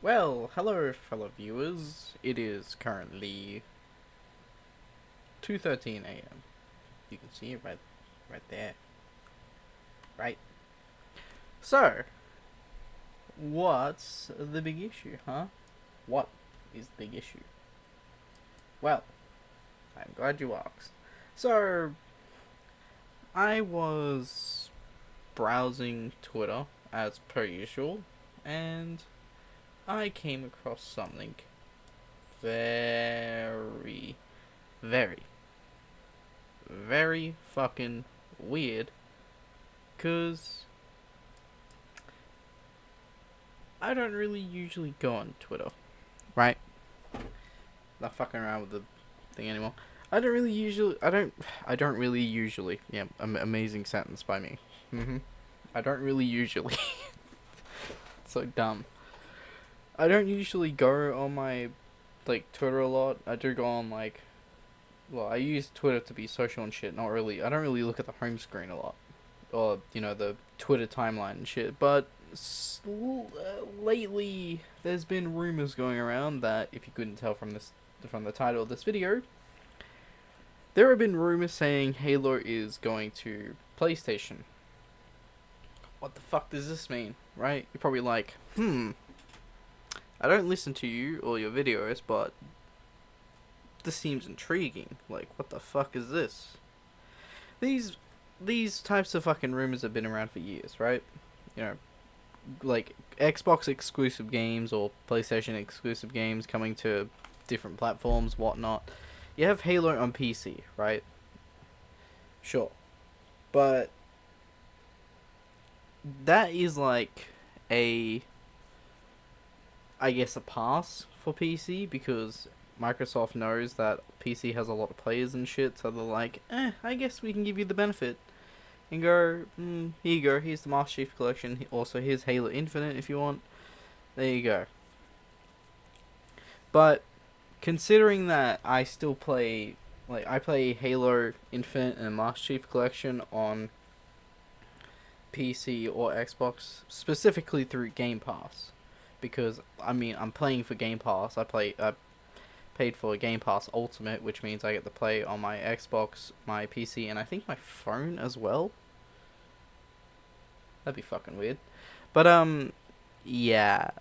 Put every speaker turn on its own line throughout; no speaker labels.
Well, hello fellow viewers. It is currently 2:13 a.m. You can see it right there. Right. So, what's the big issue, huh? What is the big issue? Well, I'm glad you asked. So, I was browsing Twitter as per usual, and I came across something very, very, very fucking weird. Cause I don't really usually go on Twitter, right? Not fucking around with the thing anymore. I don't really usually. Yeah, amazing sentence by me. I don't really usually. So dumb. I don't usually go on my Twitter a lot. I do go on well, I use Twitter to be social and shit. Not really. I don't really look at the home screen a lot, or the Twitter timeline and shit. But lately, there's been rumors going around that, if you couldn't tell from the title of this video, there have been rumors saying Halo is going to PlayStation. What the fuck does this mean, right? You're probably like, I don't listen to you or your videos, but this seems intriguing. Like, what the fuck is this? These types of fucking rumors have been around for years, right? You know, like Xbox exclusive games or PlayStation exclusive games coming to different platforms, whatnot. You have Halo on PC, right? Sure. But that is like I guess a pass for PC, because Microsoft knows that PC has a lot of players and shit, so they're like, I guess we can give you the benefit and go, here you go, here's the Master Chief Collection, also here's Halo Infinite if you want, there you go. But considering that I still play, I play Halo Infinite and Master Chief Collection on PC or Xbox, specifically through Game Pass, because I'm playing for Game Pass. I paid for Game Pass Ultimate, which means I get to play on my Xbox, my PC, and I think my phone as well. That'd be fucking weird. But yeah,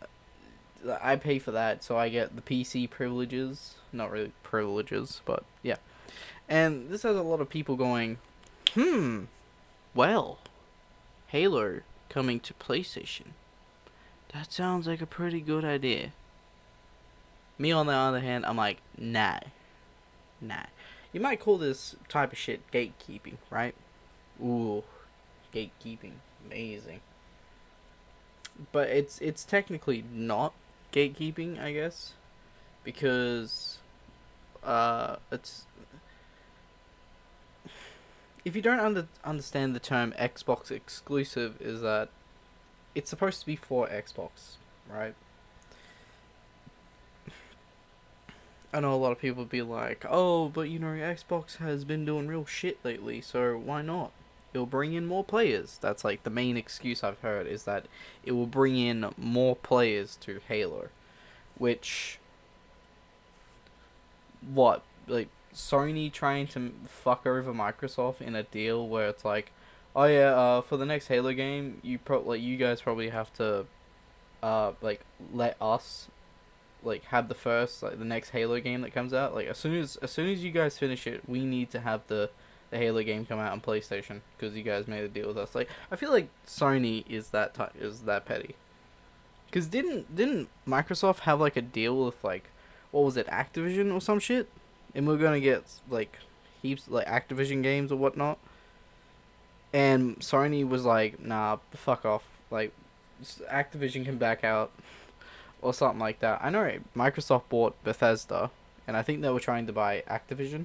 I pay for that, so I get the PC privileges. Not really privileges, but yeah. And this has a lot of people going, well, Halo coming to PlayStation. That sounds like a pretty good idea. Me, on the other hand, I'm like, nah. You might call this type of shit gatekeeping, right? Ooh, gatekeeping, amazing. But it's technically not gatekeeping, I guess, because it's, if you don't understand the term Xbox exclusive, is that it's supposed to be for Xbox, right? I know a lot of people be like, oh, but Xbox has been doing real shit lately, so why not? It'll bring in more players. That's like the main excuse I've heard, is that it will bring in more players to Halo. Which, what? Like, Sony trying to fuck over Microsoft in a deal where it's like, oh yeah, for the next Halo game, you guys probably have to, let us have the first, the next Halo game that comes out. Like, as soon as you guys finish it, we need to have the Halo game come out on PlayStation, because you guys made a deal with us. Like, I feel like Sony is that petty. Because didn't Microsoft have a deal with what was it, Activision or some shit, and we're gonna get heaps Activision games or whatnot, and Sony was like, nah, fuck off, Activision can back out or something like that. I know Microsoft bought Bethesda, and I think they were trying to buy Activision.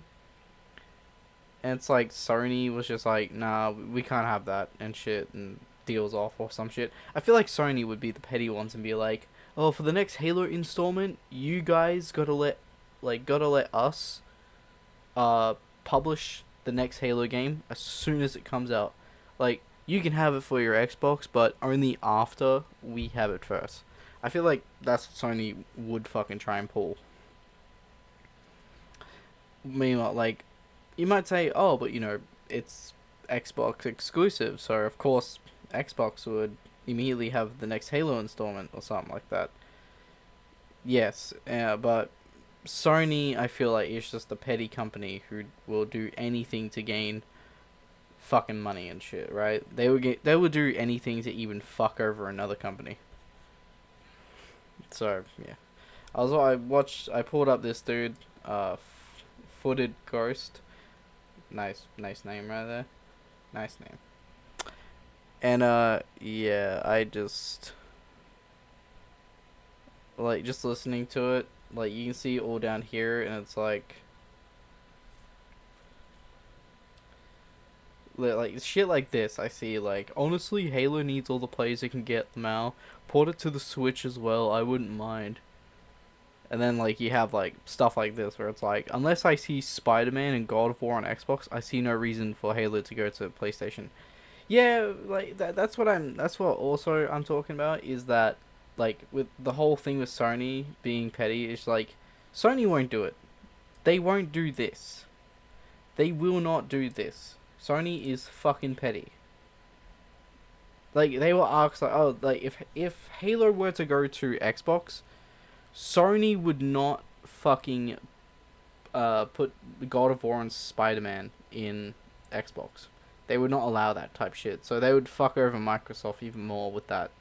And it's like Sony was just like, nah, we can't have that and shit, and deals off or some shit. I feel like Sony would be the petty ones and be like, oh, for the next Halo installment, you guys gotta let us publish the next Halo game as soon as it comes out. Like, you can have it for your Xbox, but only after we have it first. I feel like that's what Sony would fucking try and pull. Meanwhile, like, you might say, oh, but it's Xbox exclusive, so of course Xbox would immediately have the next Halo installment or something like that. Yes, but Sony, I feel like, is just a petty company who will do anything to gain fucking money and shit, right? They would do anything to even fuck over another company. So yeah, I pulled up this dude, Footed Ghost. Nice name right there. Nice name. And yeah, I just like just listening to it. Like, you can see all down here, and it's like shit like this. I see, like, honestly, Halo needs all the players it can get now. Port it to the Switch as well. I wouldn't mind. And then, like, you have, like, stuff like this where it's like, unless I see Spider-Man and God of War on Xbox, I see no reason for Halo to go to PlayStation. Yeah, like, that's what also I'm talking about, is that, like, with the whole thing with Sony being petty, it's like, Sony won't do it. They won't do this. They will not do this. Sony is fucking petty. Like, they will ask, like, oh, like, if Halo were to go to Xbox, Sony would not fucking put God of War and Spider-Man in Xbox. They would not allow that type shit. So they would fuck over Microsoft even more with that.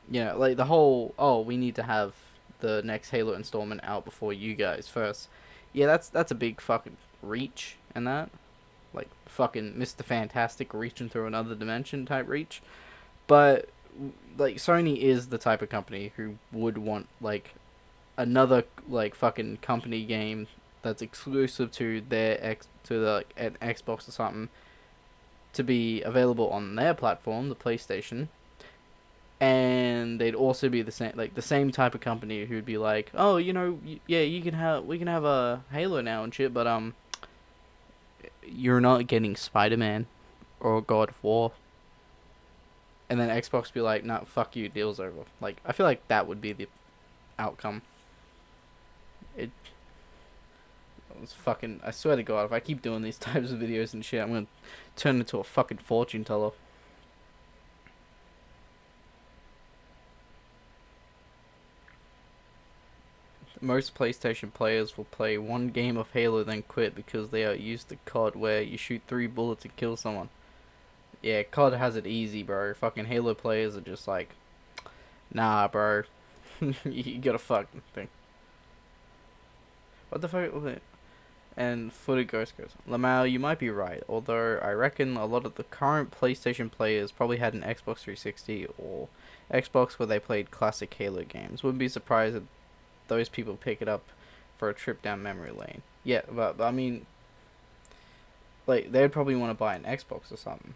Like the whole, oh, we need to have the next Halo installment out before you guys first. Yeah, that's a big fucking reach, and that, like, fucking Mr. Fantastic reaching through another dimension type reach. But like, Sony is the type of company who would want, like, another, like, fucking company game that's exclusive to like, an Xbox or something, to be available on their platform, the PlayStation. And they'd also be the same type of company who'd be like, oh, yeah, we can have a Halo now and shit, but you're not getting Spider-Man or God of War. And then Xbox be like, nah, fuck you, deal's over. Like, I feel like that would be the outcome. It was fucking, I swear to God, if I keep doing these types of videos and shit, I'm gonna turn into a fucking fortune teller. Most PlayStation players will play one game of Halo then quit because they are used to COD, where you shoot 3 bullets and kill someone. Yeah, COD has it easy, bro. Fucking Halo players are just like, nah, bro. You gotta fucking thing. What the fuck was it? And Footed Ghost goes, Lamau, you might be right, although I reckon a lot of the current PlayStation players probably had an Xbox 360 or Xbox where they played classic Halo games. Wouldn't be surprised if those people pick it up for a trip down memory lane. Yeah, but I mean, like, they'd probably want to buy an Xbox or something.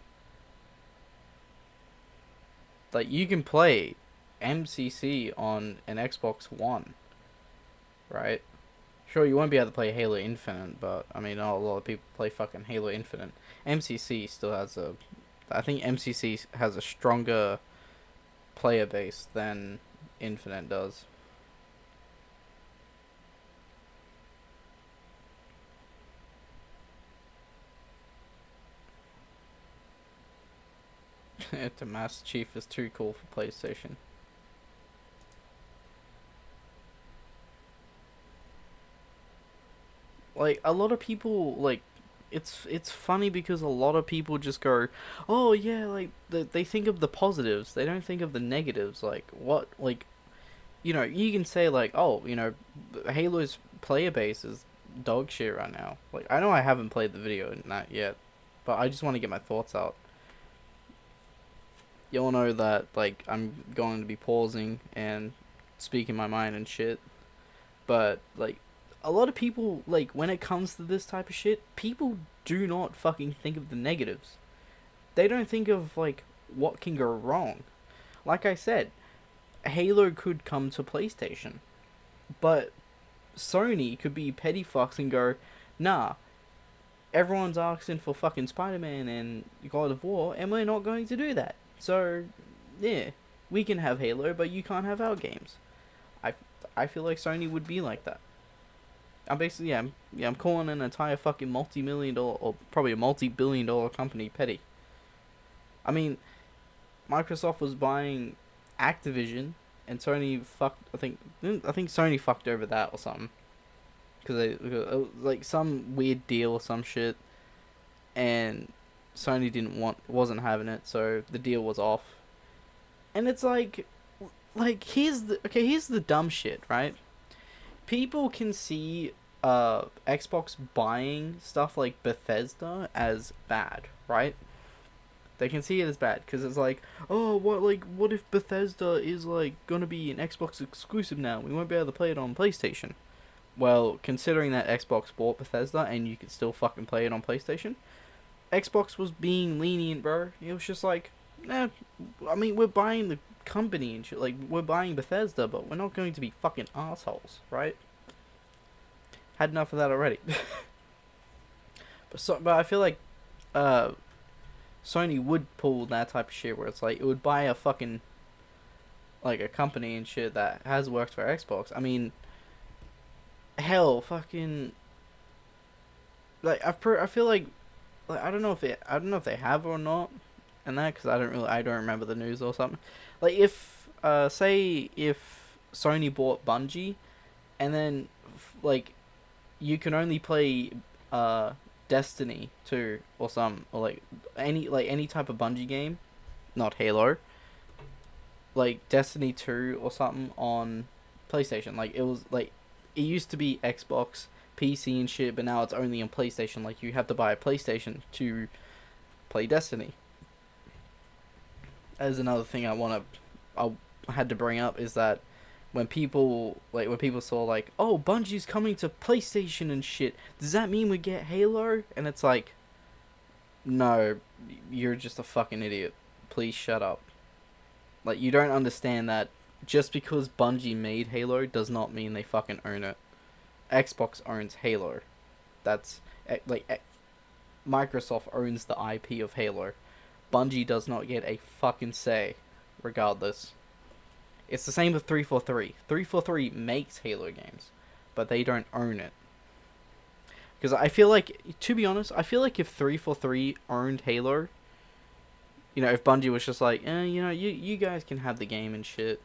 Like, you can play MCC on an Xbox One, right? Sure, you won't be able to play Halo Infinite, but I mean, a lot of people play fucking Halo Infinite. MCC still has I think MCC has a stronger player base than Infinite does. The Master Chief is too cool for PlayStation. Like, a lot of people, like, it's funny because a lot of people just go, oh yeah, like, they think of the positives, they don't think of the negatives. Like, what, like, you can say, like, oh, Halo's player base is dog shit right now. Like, I know I haven't played the video in that yet, but I just want to get my thoughts out. You'll know that, like, I'm going to be pausing and speaking my mind and shit. But, like, a lot of people, like, when it comes to this type of shit, people do not fucking think of the negatives. They don't think of, like, what can go wrong. Like I said, Halo could come to PlayStation. But Sony could be petty fucks and go, nah, everyone's asking for fucking Spider-Man and God of War, and we're not going to do that. So, yeah, we can have Halo, but you can't have our games. I, I feel like Sony would be like that. I'm basically, I'm calling an entire fucking multi-million-dollar, or probably a multi-billion-dollar company petty. I mean, Microsoft was buying Activision, and Sony fucked. I think Sony fucked over that or something, because it was like some weird deal or some shit, and Sony wasn't having it, so the deal was off. And it's here's the dumb shit, right? People can see Xbox buying stuff like Bethesda as bad, right? They can see it as bad because it's like, oh, what if Bethesda is like gonna be an Xbox exclusive now? We won't be able to play it on PlayStation. Well, considering that Xbox bought Bethesda and you could still fucking play it on PlayStation, Xbox was being lenient, bro. It was just like, eh, I mean, we're buying the company and shit. Like, we're buying Bethesda, but we're not going to be fucking assholes, right? Had enough of that already. But I feel like, Sony would pull that type of shit where it's like, it would buy a fucking, like, a company and shit that has worked for Xbox. I mean, hell, fucking, like, I feel like I don't know if they have or not, and that because I don't remember the news or something. Like if say if Sony bought Bungie, and then like you can only play Destiny 2 or like any type of Bungie game, not Halo. Like Destiny 2 or something on PlayStation. Like it used to be Xbox, PC and shit, but now it's only on PlayStation. Like you have to buy a PlayStation to play Destiny. As another thing I had to bring up is that when people saw like, oh, Bungie's coming to PlayStation and shit, does that mean we get Halo? And it's like, no, you're just a fucking idiot. Please shut up. Like, you don't understand that just because Bungie made Halo does not mean they fucking own it. Xbox owns Halo. That's like Microsoft owns the IP of Halo. Bungie does not get a fucking say, regardless. It's the same with 343. 343 makes Halo games, but they don't own it. Because I feel like, to be honest, I feel like if 343 owned Halo, if Bungie was just like, you guys can have the game and shit,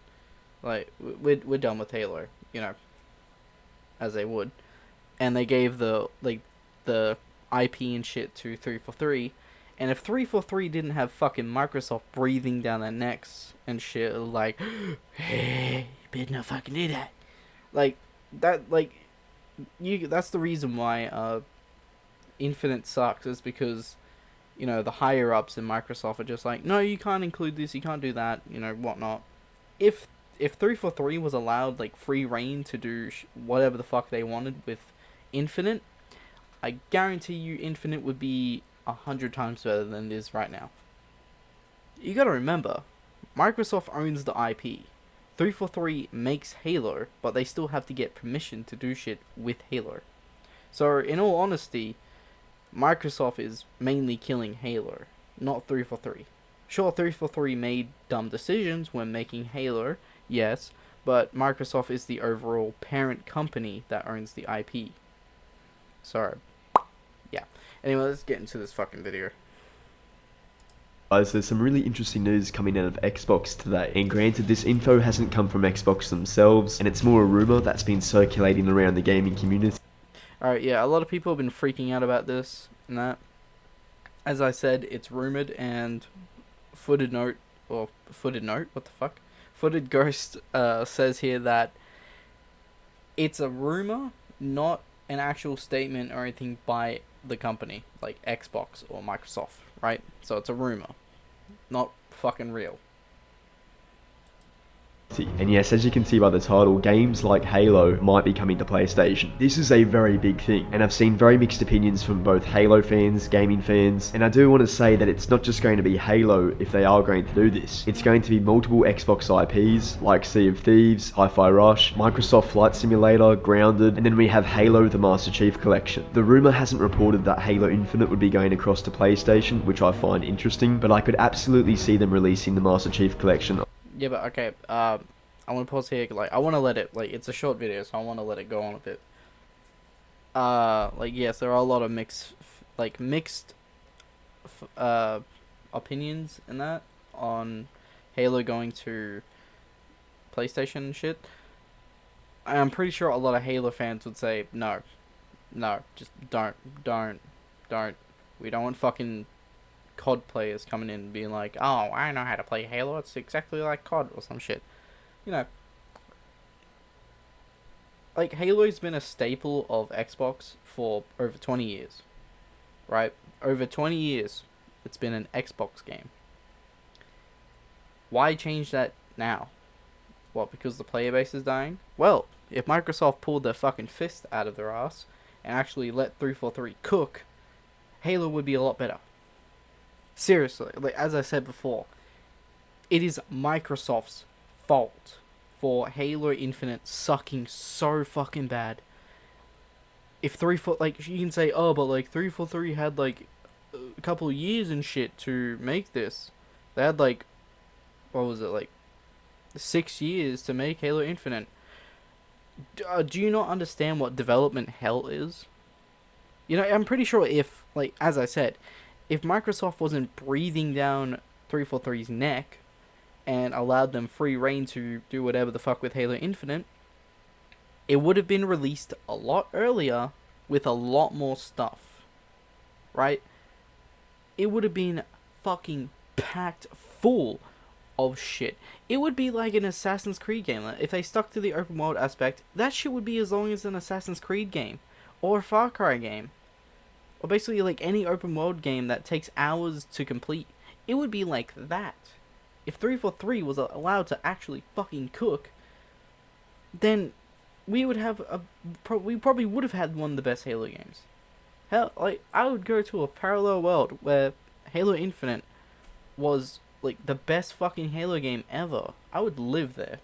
like, we're done with Halo, as they would, and they gave the IP and shit to 343, and if 343 didn't have fucking Microsoft breathing down their necks and shit, like, hey, you better not fucking do that, that's the reason why Infinite sucks, is because the higher ups in Microsoft are just like, no, you can't include this, you can't do that, whatnot. If 343 was allowed like free reign to do whatever the fuck they wanted with Infinite, I guarantee you Infinite would be 100 times better than it is right now. You gotta remember, Microsoft owns the IP. 343 makes Halo, but they still have to get permission to do shit with Halo. So, in all honesty, Microsoft is mainly killing Halo, not 343. Sure, 343 made dumb decisions when making Halo, yes, but Microsoft is the overall parent company that owns the IP. So, yeah. Anyway, let's get into this fucking video.
Guys, there's some really interesting news coming out of Xbox today, and granted this info hasn't come from Xbox themselves, and it's more a rumour that's been circulating around the gaming community.
Alright, yeah, a lot of people have been freaking out about this and that. As I said, it's rumoured, and Footed Ghost says here that it's a rumour, not an actual statement or anything by the company, like Xbox or Microsoft, right? So it's a rumor, not fucking real.
And yes, as you can see by the title, games like Halo might be coming to PlayStation. This is a very big thing, and I've seen very mixed opinions from both Halo fans, gaming fans, and I do want to say that it's not just going to be Halo if they are going to do this. It's going to be multiple Xbox IPs like Sea of Thieves, Hi-Fi Rush, Microsoft Flight Simulator, Grounded, and then we have Halo the Master Chief Collection. The rumor hasn't reported that Halo Infinite would be going across to PlayStation, which I find interesting, but I could absolutely see them releasing the Master Chief Collection.
Yeah, but okay, I want to pause here, like, I want to let it, like, it's a short video, so I want to let it go on a bit. Like, yes, there are a lot of mixed opinions in that, on Halo going to PlayStation and shit. I'm pretty sure a lot of Halo fans would say, no, just don't. We don't want fucking COD players coming in and being like, oh, I know how to play Halo, it's exactly like COD or some shit. You know, like, Halo's been a staple of Xbox for over 20 years, right? Over 20 years, it's been an Xbox game. Why change that now? What, because the player base is dying? Well, if Microsoft pulled their fucking fist out of their ass and actually let 343 cook, Halo would be a lot better. Seriously, like, as I said before, it is Microsoft's fault for Halo Infinite sucking so fucking bad. If 343, like, you can say, oh, but like 343 had like a couple of years and shit to make this. They had like, what was it, like 6 years to make Halo Infinite. Do you not understand what development hell is? You know, I'm pretty sure if, like, as I said, if Microsoft wasn't breathing down 343's neck and allowed them free reign to do whatever the fuck with Halo Infinite, it would have been released a lot earlier with a lot more stuff. Right? It would have been fucking packed full of shit. It would be like an Assassin's Creed game. If they stuck to the open world aspect, that shit would be as long as an Assassin's Creed game or a Far Cry game. Or basically like any open world game that takes hours to complete. It would be like that. If 343 was allowed to actually fucking cook, then we would have we probably would have had one of the best Halo games. Hell, like, I would go to a parallel world where Halo Infinite was like the best fucking Halo game ever. I would live there.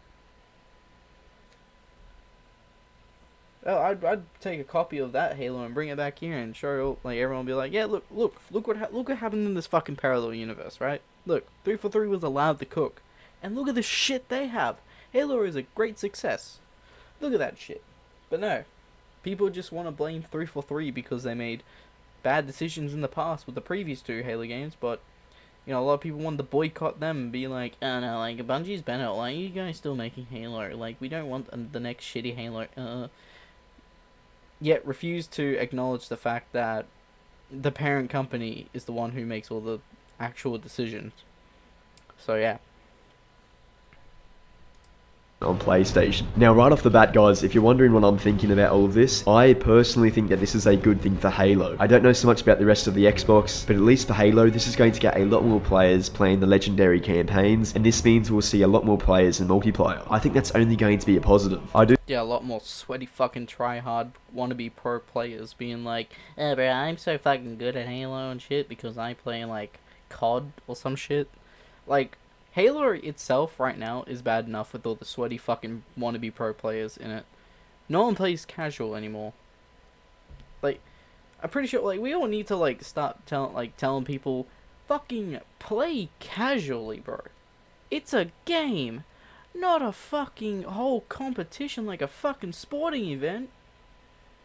Oh, I'd take a copy of that Halo and bring it back here and show, like, everyone be like, yeah, look what happened in this fucking parallel universe, right? Look, 343 was allowed to cook, and look at the shit they have. Halo is a great success. Look at that shit. But no, people just want to blame 343 because they made bad decisions in the past with the previous two Halo games. But you know, a lot of people wanted to boycott them and be like, oh no, like, Bungie's better. Why are you guys still making Halo? Like, we don't want the next shitty Halo. Yet refuse to acknowledge the fact that the parent company is the one who makes all the actual decisions. So yeah.
On PlayStation. Now, right off the bat, guys, if you're wondering what I'm thinking about all of this, I personally think that this is a good thing for Halo. I don't know so much about the rest of the Xbox, but at least for Halo, this is going to get a lot more players playing the legendary campaigns, and this means we'll see a lot more players in multiplayer. I think that's only going to be a positive.
Yeah, a lot more sweaty fucking try-hard wannabe pro players being like, eh, bro, I'm so fucking good at Halo and shit because I play, like, COD or some shit. Like, Halo itself right now is bad enough with all the sweaty fucking wannabe pro players in it. No one plays casual anymore. Like, I'm pretty sure, like, we all need to, like, start telling people, fucking play casually, bro. It's a game, not a fucking whole competition like a fucking sporting event.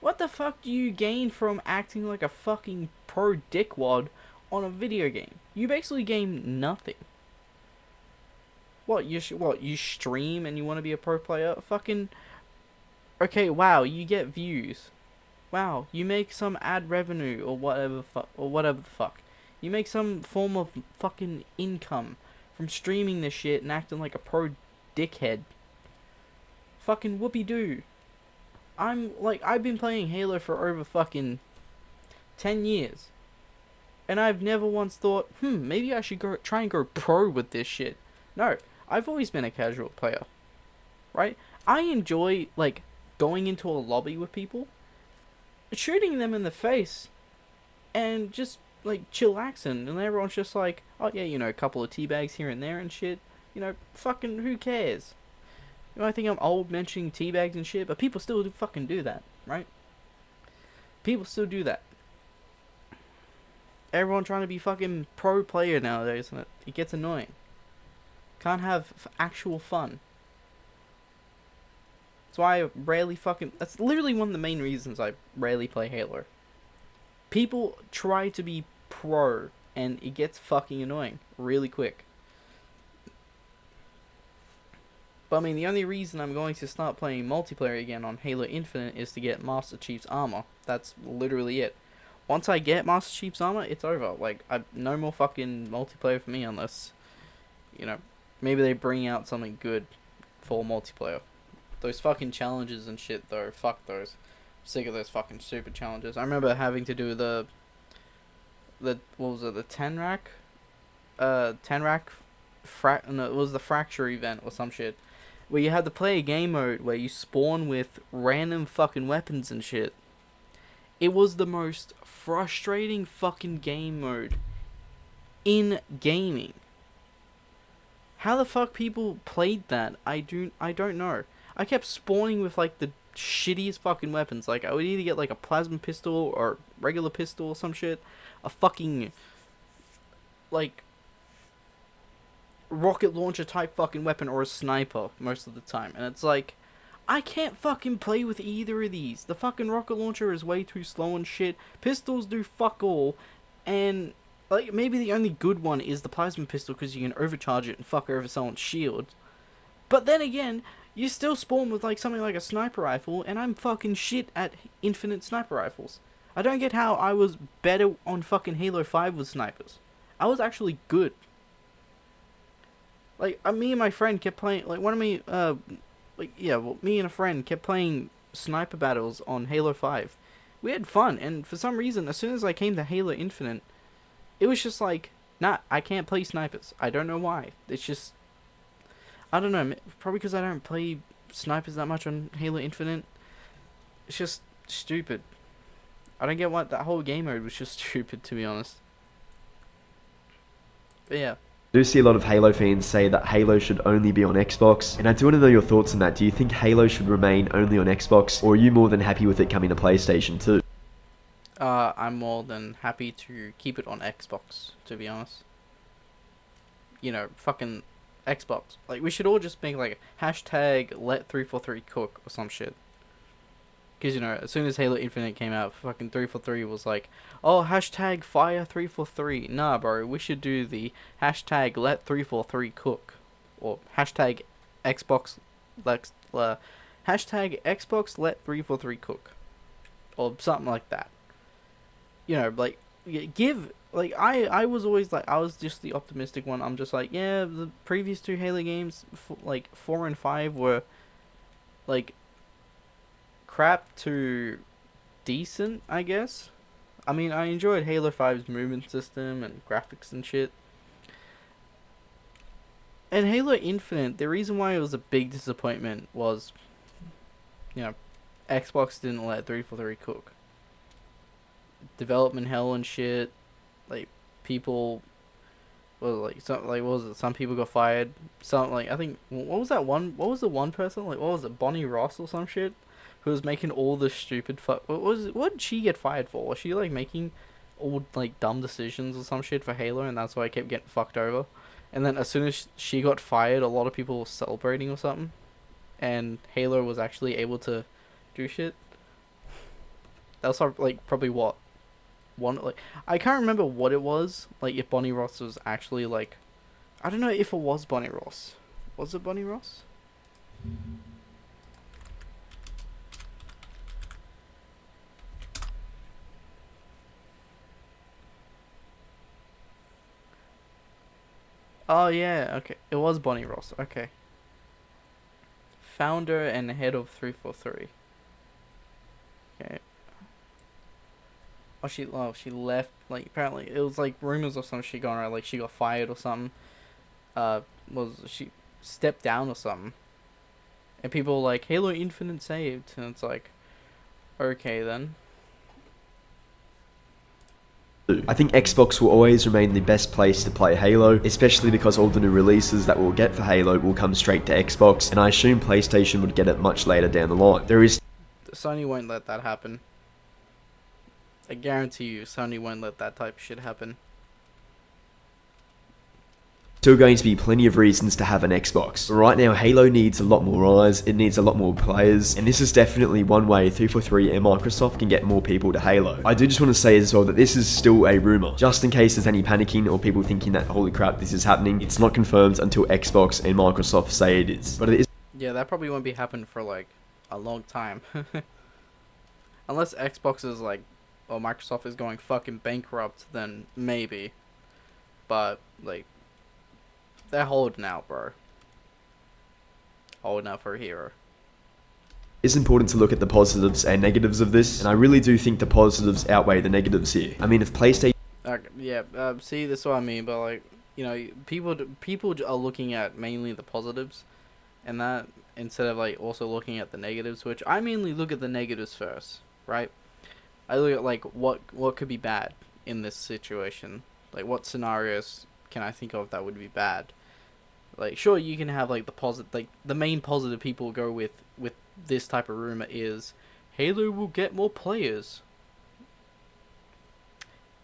What the fuck do you gain from acting like a fucking pro dickwad on a video game? You basically gain nothing. What, you stream and you want to be a pro player? Fucking, okay, wow, you get views. Wow, you make some ad revenue or whatever the fuck. You make some form of fucking income from streaming this shit and acting like a pro dickhead. Fucking whoopee-doo. I've been playing Halo for over fucking 10 years. And I've never once thought, maybe I should try and go pro with this shit. No, I've always been a casual player. right? I enjoy like going into a lobby with people, shooting them in the face, and just like chillaxing, and everyone's just like, oh yeah, a couple of tea bags here and there and shit. Fucking who cares? I think I'm old mentioning tea bags and shit, but people still do fucking do that, right? People still do that. Everyone trying to be fucking pro player nowadays, and it gets annoying. Can't have actual fun. That's why I rarely fucking. That's literally one of the main reasons I rarely play Halo. People try to be pro, and it gets fucking annoying really quick. But I mean, the only reason I'm going to start playing multiplayer again on Halo Infinite is to get Master Chief's armor. That's literally it. Once I get Master Chief's armor, it's over. Like, no more fucking multiplayer for me unless, maybe they bring out something good for multiplayer. Those fucking challenges and shit, though, fuck those. I'm sick of those fucking stupid challenges. I remember having to do what was it, the 10 rack? 10 rack, no, it was the Fracture event or some shit. Where you had to play a game mode where you spawn with random fucking weapons and shit. It was the most frustrating fucking game mode in gaming. How the fuck people played that? I don't know. I kept spawning with like the shittiest fucking weapons. Like I would either get like a plasma pistol or regular pistol or some shit. A fucking like rocket launcher type fucking weapon or a sniper most of the time. And it's like, I can't fucking play with either of these. The fucking rocket launcher is way too slow and shit. Pistols do fuck all. And like maybe the only good one is the plasma pistol because you can overcharge it and fuck over someone's shield. But then again, you still spawn with like something like a sniper rifle, and I'm fucking shit at infinite sniper rifles. I don't get how I was better on fucking Halo 5 with snipers. I was actually good. Like, me and my friend kept playing, like, me and a friend kept playing sniper battles on Halo 5. We had fun, and for some reason, as soon as I came to Halo Infinite, it was just like, nah, I can't play snipers. I don't know why. It's just, I don't know, probably because I don't play snipers that much on Halo Infinite. It's just stupid. I don't get why that whole game mode was just stupid, to be honest. But yeah.
I do see a lot of Halo fans say that Halo should only be on Xbox, and I do want to know your thoughts on that. Do you think Halo should remain only on Xbox, or are you more than happy with it coming to PlayStation too?
I'm more than happy to keep it on Xbox, to be honest. Fucking Xbox. Like, we should all just make, like, hashtag let 343 cook or some shit. Because, as soon as Halo Infinite came out, fucking 343 was like, oh, hashtag fire 343. Nah, bro, we should do the hashtag let 343 cook. Or hashtag Xbox, hashtag Xbox let 343 cook. Or something like that. Like, I was always like, I was just the optimistic one. I'm just like, yeah, the previous two Halo games, like 4 and 5 were, like, crap to decent, I guess. I mean, I enjoyed Halo 5's movement system and graphics and shit. And Halo Infinite, the reason why it was a big disappointment was, Xbox didn't let 343 cook. Development hell and shit. Like, people, what was it? Some people got fired. I think, what was the one person? Like, what was it? Bonnie Ross or some shit? Who was making all this stupid what did she get fired for? Was she, like, making all, like, dumb decisions or some shit for Halo, and that's why I kept getting fucked over? And then as soon as she got fired, a lot of people were celebrating or something, and Halo was actually able to do shit. That was, like, probably what? I can't remember what it was, like, if Bonnie Ross was actually, like, I don't know if it was Bonnie Ross. Was it Bonnie Ross? Oh, yeah, okay. It was Bonnie Ross, okay. Founder and head of 343. Okay. She left, like, apparently, it was, like, rumors of some shit going around, like, she got fired or something. She stepped down or something. And people are like, Halo Infinite saved. And it's like, okay then.
I think Xbox will always remain the best place to play Halo, especially because all the new releases that we'll get for Halo will come straight to Xbox, and I assume PlayStation would get it much later down the line. There is
Sony won't let that happen. I guarantee you, Sony won't let that type of shit happen.
still going to be plenty of reasons to have an Xbox. But right now, Halo needs a lot more eyes, it needs a lot more players, and this is definitely one way 343 and Microsoft can get more people to Halo. I do just want to say as well that this is still a rumor, just in case there's any panicking or people thinking that holy crap this is happening. It's not confirmed until Xbox and Microsoft say it is. But it is.
Yeah, that probably won't be happening for like a long time. Unless Xbox is like, or Microsoft is going fucking bankrupt, then maybe. But like, they're holding out, bro. Holding out for a hero.
It's important to look at the positives and negatives of this, and I really do think the positives outweigh the negatives here. I mean, if PlayStation
Yeah, see, that's what I mean, but like, you know, people are looking at mainly the positives, and that, instead of like also looking at the negatives, which I mainly look at the negatives first, right? I look at like what could be bad in this situation, like what scenarios can I think of that would be bad. Like, sure, you can have like the main positive people go with this type of rumor is Halo will get more players.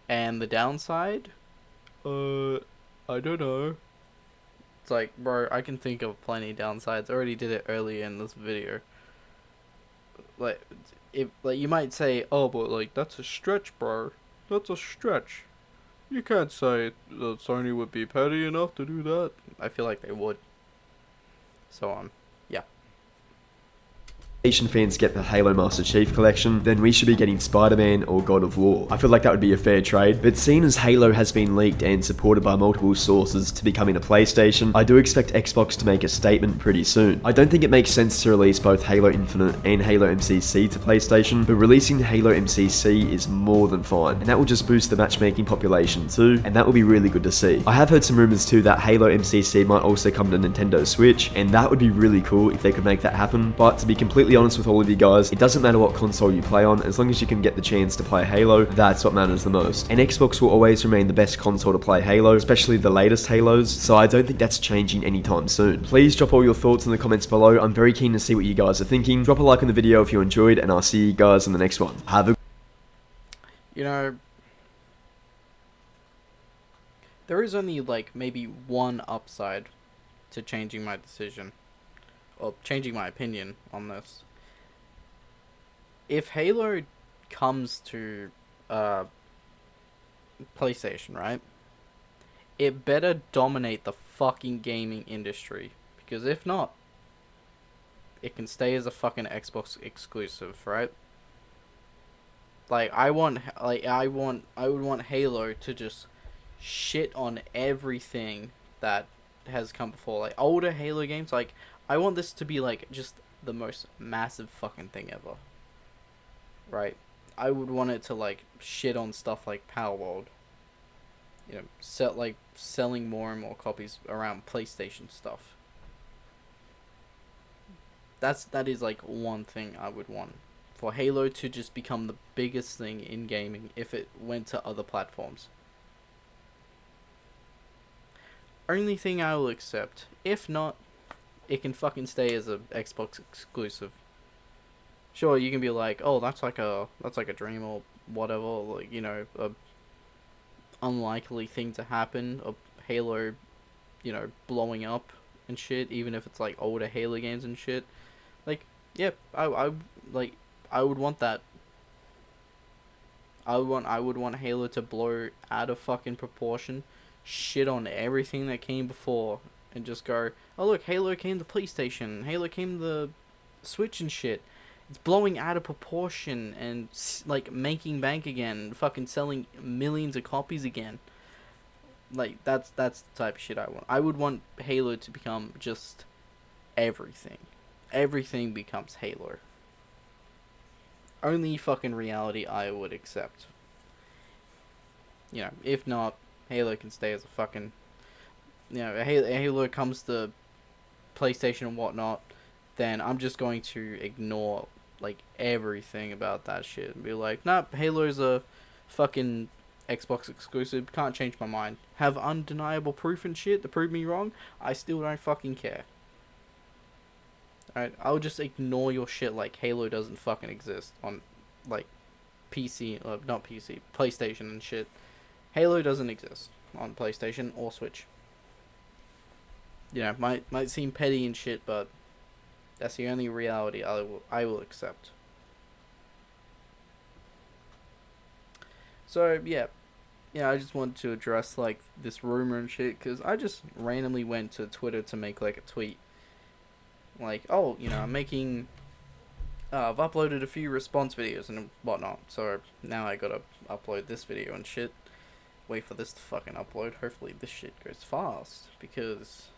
And the downside, I don't know. It's like, bro, I can think of plenty of downsides. I already did it earlier in this video. Like, you might say, oh, but like that's a stretch, bro. That's a stretch. You can't say that Sony would be petty enough to do that. I feel like they would. So yeah.
fans get the Halo Master Chief Collection, then we should be getting Spider-Man or God of War. I feel like that would be a fair trade, but seeing as Halo has been leaked and supported by multiple sources to be coming to PlayStation, I do expect Xbox to make a statement pretty soon. I don't think it makes sense to release both Halo Infinite and Halo MCC to PlayStation, but releasing Halo MCC is more than fine, and that will just boost the matchmaking population too, and that will be really good to see. I have heard some rumors too that Halo MCC might also come to Nintendo Switch, and that would be really cool if they could make that happen, but to be completely honest with all of you guys, it doesn't matter what console you play on, as long as you can get the chance to play Halo, that's what matters the most. And Xbox will always remain the best console to play Halo, especially the latest Halos, so I don't think that's changing anytime soon. Please drop all your thoughts in the comments below, I'm very keen to see what you guys are thinking. Drop a like on the video if you enjoyed, and I'll see you guys in the next one. Have a
You know, there is only like maybe one upside to changing my decision, or changing my opinion on this. If Halo comes to PlayStation, right? It better dominate the fucking gaming industry, because if not, it can stay as a fucking Xbox exclusive, right? Like I would want Halo to just shit on everything that has come before, like older Halo games. Like I want this to be like just the most massive fucking thing ever. Right? I would want it to like shit on stuff like Palworld. You know, selling more and more copies around PlayStation stuff. That is like one thing I would want. For Halo to just become the biggest thing in gaming if it went to other platforms. Only thing I will accept. If not, it can fucking stay as a Xbox exclusive. Sure, you can be like, oh, that's like a dream or whatever, like, you know, a unlikely thing to happen, a Halo, you know, blowing up and shit, even if it's like older Halo games and shit. Like, yeah, I would want that. I would want Halo to blow out of fucking proportion, shit on everything that came before, and just go, oh look, Halo came to PlayStation, Halo came to the Switch and shit. It's blowing out of proportion and like making bank again, fucking selling millions of copies again. Like that's the type of shit I want. I would want Halo to become just everything. Everything becomes Halo. Only fucking reality I would accept. You know, if not, Halo can stay as a fucking, you know, Halo comes to PlayStation and whatnot. then I'm just going to ignore like everything about that shit and be like, nah, Halo's a fucking Xbox exclusive, can't change my mind. Have undeniable proof and shit to prove me wrong, I still don't fucking care. Alright, I'll just ignore your shit like Halo doesn't fucking exist on like PC, not PC, PlayStation and shit. Halo doesn't exist on PlayStation or Switch. You know, might seem petty and shit, but that's the only reality I will accept. So yeah, I just wanted to address like this rumor and shit because I just randomly went to Twitter to make like a tweet, like, oh, I'm making. I've uploaded a few response videos and whatnot, so now I gotta upload this video and shit. Wait for this to fucking upload. Hopefully this shit goes fast because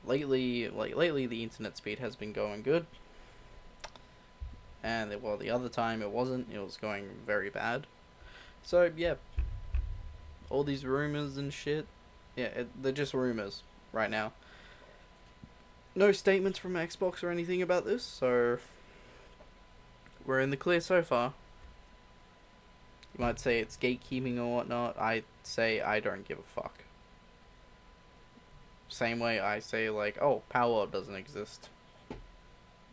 lately the internet speed has been going good, and the other time it wasn't. It was going very bad. So yeah, all these rumors and shit. Yeah, they're just rumors right now. No statements from Xbox or anything about this, so we're in the clear so far. You might say it's gatekeeping or whatnot. I say I don't give a fuck. Same way I say like, oh, Power doesn't exist.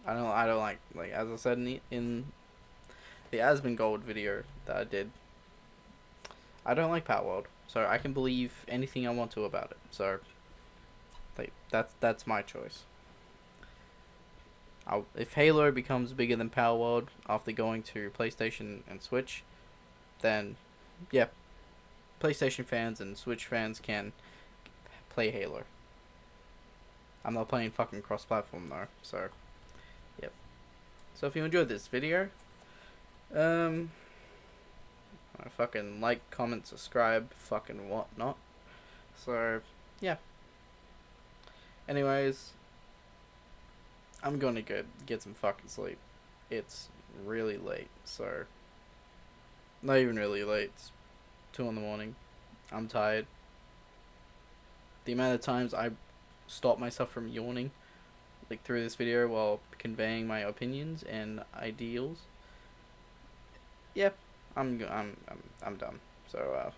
I don't like as I said in the Asmongold video that I did. I don't like Palworld, so I can believe anything I want to about it. So, like that's my choice. If Halo becomes bigger than Palworld after going to PlayStation and Switch, then yeah, PlayStation fans and Switch fans can play Halo. I'm not playing fucking cross-platform though, so yep. So if you enjoyed this video, fucking like, comment, subscribe, fucking whatnot. So yeah. Anyways, I'm gonna go get some fucking sleep. It's really late, so not even really late. It's 2 in the morning. I'm tired. The amount of times I stop myself from yawning, like through this video, while conveying my opinions and ideals. Yep, I'm done. So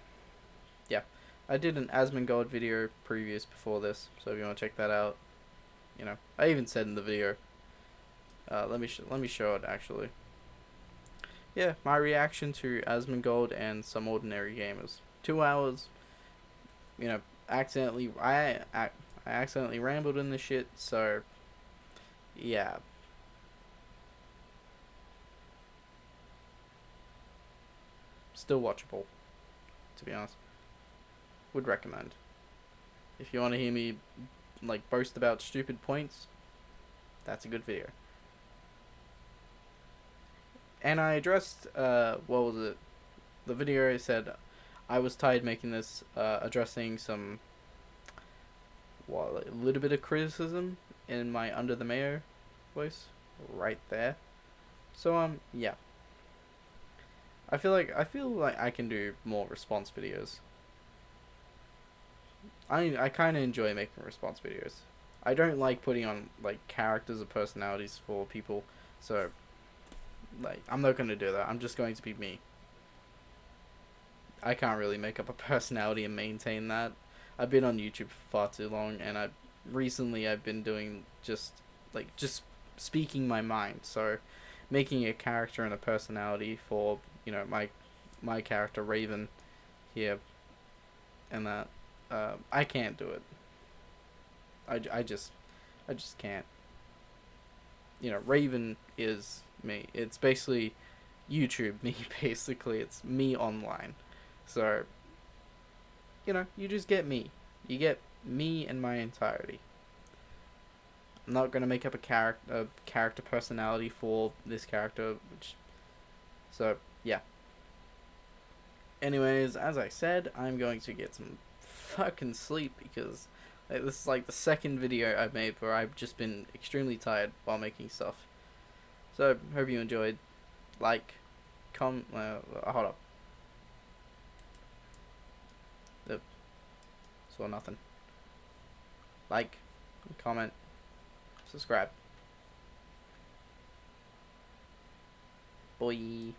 yeah, I did an Asmongold video previous before this, so if you want to check that out, I even said in the video. Let me show it actually. Yeah, my reaction to Asmongold and Some Ordinary Gamers. 2 hours. Accidentally I accidentally rambled in this shit, so yeah. Still watchable, to be honest. Would recommend. If you want to hear me like boast about stupid points, that's a good video. And I addressed what was it? The video said I was tired making this, addressing some a little bit of criticism in my Under the Mayo voice right there. So yeah. I feel like I can do more response videos. I kind of enjoy making response videos. I don't like putting on like characters or personalities for people, so like I'm not gonna do that. I'm just going to be me. I can't really make up a personality and maintain that. I've been on YouTube for far too long, and recently I've been doing just speaking my mind. So making a character and a personality for my character Raven here, and that I can't do it. I just can't. Raven is me. It's basically YouTube me. Basically, it's me online. So you just get me. You get me in my entirety. I'm not gonna make up a character personality for this character, so yeah. Anyways, as I said, I'm going to get some fucking sleep because this is like the second video I've made where I've just been extremely tired while making stuff. So hope you enjoyed. Like, hold up. Saw nothing. Like, comment, subscribe. Boy.